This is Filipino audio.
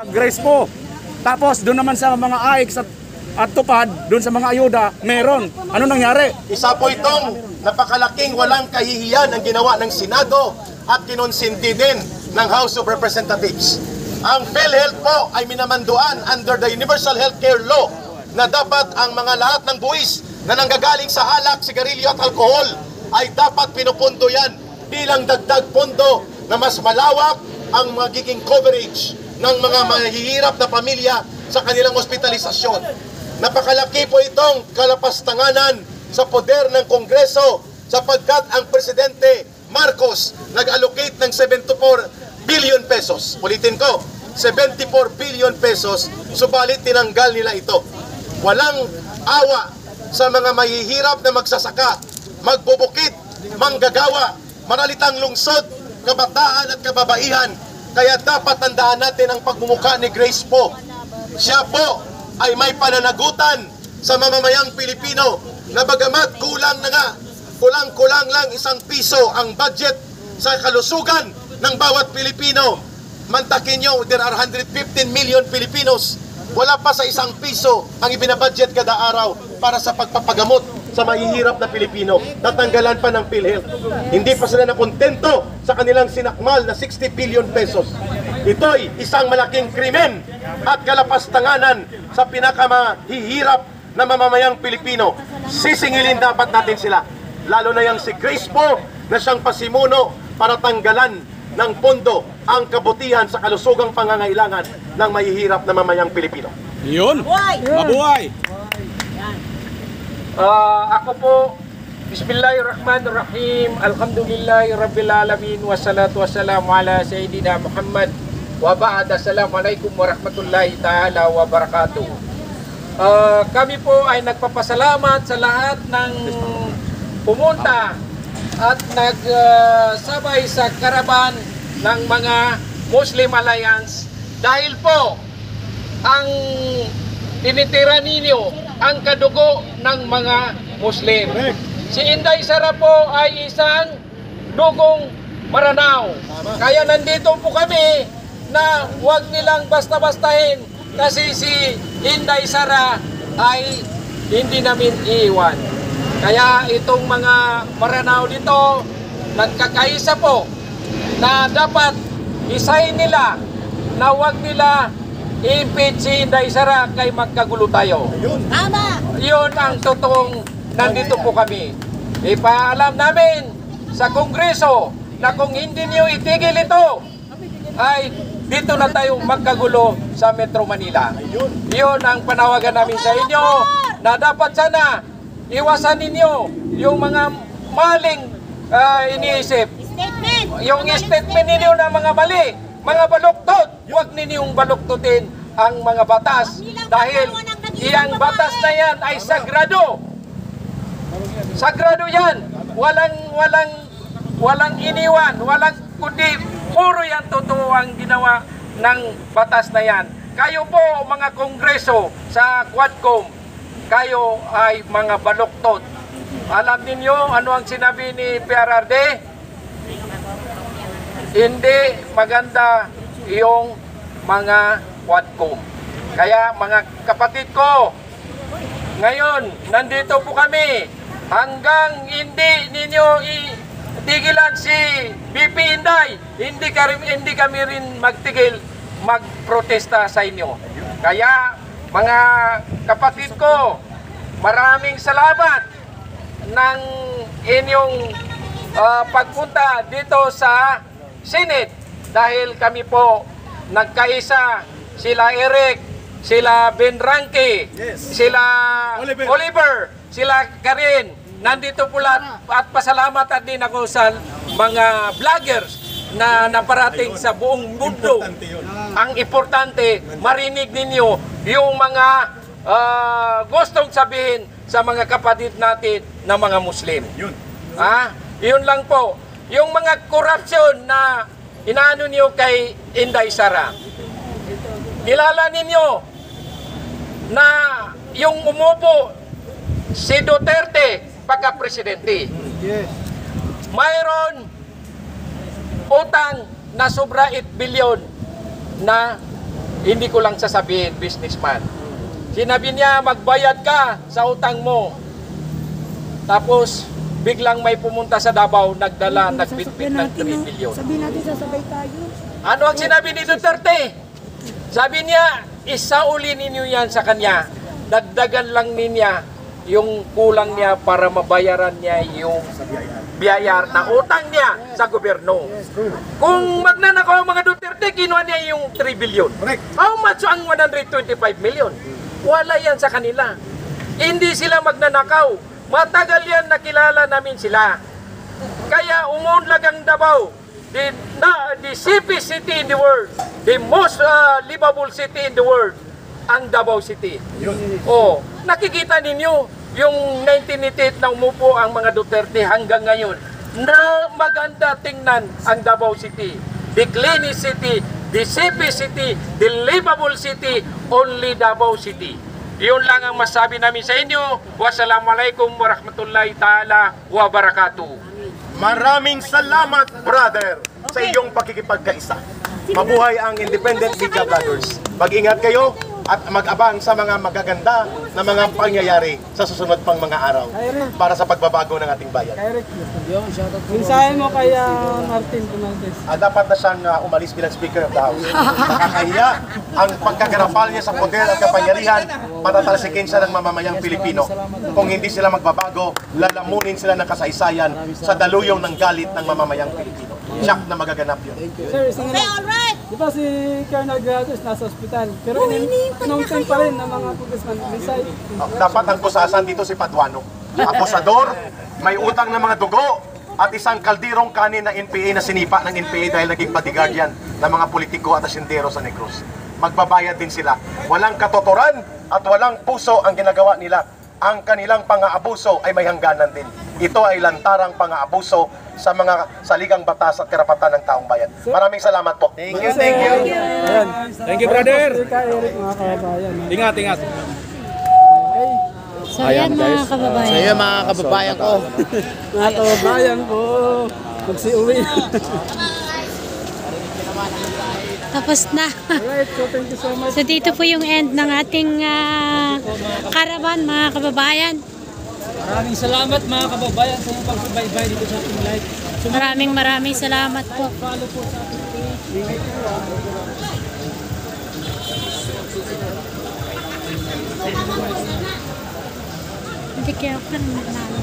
Grace po. Tapos doon naman sa mga AIX at tupad, doon sa mga ayuda, meron. Ano nangyari? Isa po itong napakalaking walang kahihiyan ang ginawa ng Senado at kinonsinti din ng House of Representatives. Ang PhilHealth po ay minamanduan under the Universal Healthcare Law na dapat ang mga lahat ng buwis na nanggagaling sa alak, sigarilyo at alkohol ay dapat pinupundo yan bilang dagdag pondo na mas malawak ang magiging coverage ng mga mahihirap na pamilya sa kanilang ospitalisasyon. Napakalaki po itong kalapastanganan sa poder ng Kongreso sapagkat ang Presidente Marcos nag-allocate ng 74 billion pesos. Ulitin ko, 74 billion pesos, subalit tinanggal nila ito. Walang awa sa mga mahihirap na magsasaka, magbubukid, manggagawa, maralitang lungsod, kabataan at kababaihan. Kaya dapat tandaan natin ang pagmumukha ni Grace po. Siya po ay may pananagutan sa mamamayang Pilipino na bagamat kulang na nga, kulang lang 1 piso ang budget sa kalusugan ng bawat Pilipino. Mantakin nyo, there are 115 million Filipinos. Wala pa sa 1 piso ang ibinabudget kada araw para sa pagpapagamot sa mahihirap na Pilipino. Natanggalan pa ng PhilHealth. Hindi pa sila nakontento sa kanilang sinakmal na 60 billion pesos. Ito'y isang malaking krimen at kalapastanganan sa pinakamahihirap na mamamayang Pilipino. Sisingilin dapat natin sila. Lalo na yung si Grace po na siyang pasimuno para tanggalan ng pondo ang kabutihan sa kalusugang pangangailangan ng mahihirap na mamamayang Pilipino. Yun! Mabuhay! Ako po, Bismillahirrahmanirrahim, Alhamdulillahi Rabbil Alamin, wassalatu wassalamu ala Sayyidina Muhammad, wa ba'd, assalamualaikum warahmatullahi ta'ala wabarakatuh. Kami po ay nagpapasalamat sa lahat ng pumunta at nagsabay sa karaban ng mga Muslim Alliance dahil po ang tinitira ninyo ang kadugo ng mga Muslim. Si Inday Sara po ay isang dugong Maranao. Kaya nandito po kami na huwag nilang basta-bastahin kasi si Inday Sara ay hindi namin iiwan. Kaya itong mga Maranao dito, nagkakaisa po na dapat isahin nila na huwag nila i-impeach si Inday Sara kay magkagulo tayo. Tama! Yun ang totoong nandito po kami. Ipaalam namin sa Kongreso na kung hindi niyo itigil ito, ay dito na tayo magkagulo sa Metro Manila. Yun ang panawagan namin sa inyo na dapat sana iwasan ninyo yung mga maling iniisip. Yung statement ninyo na mga mali, mga baluktot, huwag ninyong baluktutin ang mga batas dahil iyang batas na yan ay sagrado. Sagrado yan. Walang iniwan, walang kundi puro yan totoo ang ginawa ng batas na yan. Kayo po mga kongreso sa Quadcom, kayo ay mga baluktot. Alam niyo ano ang sinabi ni PRRD? Hindi maganda yung mga Quadcom. Kaya mga kapatid ko, ngayon nandito po kami hanggang hindi ninyo itigilan si BP Inday, hindi kami rin magtigil magprotesta sa inyo. Kaya mga kapatid ko, maraming salamat ng inyong pagpunta dito sa Senate dahil kami po nagkaisa, sila Eric, sila Ben Ranke, sila Oliver, sila Karin, nandito po lahat at pasalamat din ako sa mga vloggers na naparating sa buong mundo. Ang importante, marinig ninyo yung mga gustong sabihin sa mga kapatid natin na mga Muslim. Yun lang po. Yung mga corruption na inaano niyo kay Inday Sara. Kilala ninyo na yung umupo si Duterte pagka-presidente. Mayroon utang na sobra 8 billion na Hindi ko lang sasabihin, businessman. Sinabi niya, magbayad ka sa utang mo. Tapos, biglang may pumunta sa Davao, nagdala, nagbitbit ng 3 million. Sabihin natin, sasabay tayo. Ano ang sinabi ni Duterte? Sabi niya, isauli ninyo yan sa kanya. Dagdagan lang niya yung kulang niya para mabayaran niya yung biyayar na utang niya sa gobyerno. Kung magnanakaw ang mga Duterte, kinuha niya yung 3 billion. How much ang 125 million? Wala yan sa kanila. Hindi sila magnanakaw. Matagal yan nakilala namin sila. Kaya umunlag ang Davao. The safest city in the world, the most livable city in the world, ang Davao City. Oh, nakikita ninyo yung 1988 na umupo ang mga Duterte hanggang ngayon na maganda tingnan ang Davao City. The cleanest city, the safest city, the livable city, only Davao City. Yun lang ang masabi namin sa inyo. Wassalamualaikum warahmatullahi ta'ala wabarakatuh. Maraming salamat, brother, sa iyong pakikipagkaisa. Mabuhay ang independent media vloggers. Mag-ingat kayo at mag-abang sa mga magaganda na mga pangyayari sa susunod pang mga araw para sa pagbabago ng ating bayan. Mensahe mo kay Martin Romualdez. Dapat na siyang umalis bilang Speaker of the House. Nakakahiya ang pagkagarapal niya sa poder at kapangyarihan, patatalsikin siya ng mamamayang Pilipino. Kung hindi sila magbabago, lalamunin sila ng kasaysayan sa daluyong ng galit ng mamamayang Pilipino. Siyak na magaganap yun. Sir, isang di ba si Colonel Grados nasa ospital? Pero inungtin pa rin ng mga congressman. Mensahe. Dapat ang kusasan dito si Paduano. Akusador, may utang ng mga dugo, at isang kaldirong kanin na NPA na sinipa ng NPA dahil naging bodyguard yan ng mga politiko at asyendero sa Negros. Magbabayad din sila. Walang katotoran at walang puso ang ginagawa nila. Ang kanilang pang-aabuso ay may hangganan din. Ito ay lantarang pang-aabuso sa mga saligang batas at karapatan ng taong bayan. Maraming salamat po. Thank you. Ayan. Thank you, brother. Si Ka Eric, mga kababayan. Ingat, ingat. Okay. So yan mga kababayan. Ayun mga kababayan ko. Mga kababayan po. Magsiuwi. Tapos na. Alright, so thank you so much. So dito po yung end ng ating caravan mga kababayan. Maraming salamat mga kababayan sa inyong pagsubaybay dito sa ating live. Maraming salamat po. Follow po sa ating page. Hindi kaya ako nanalo.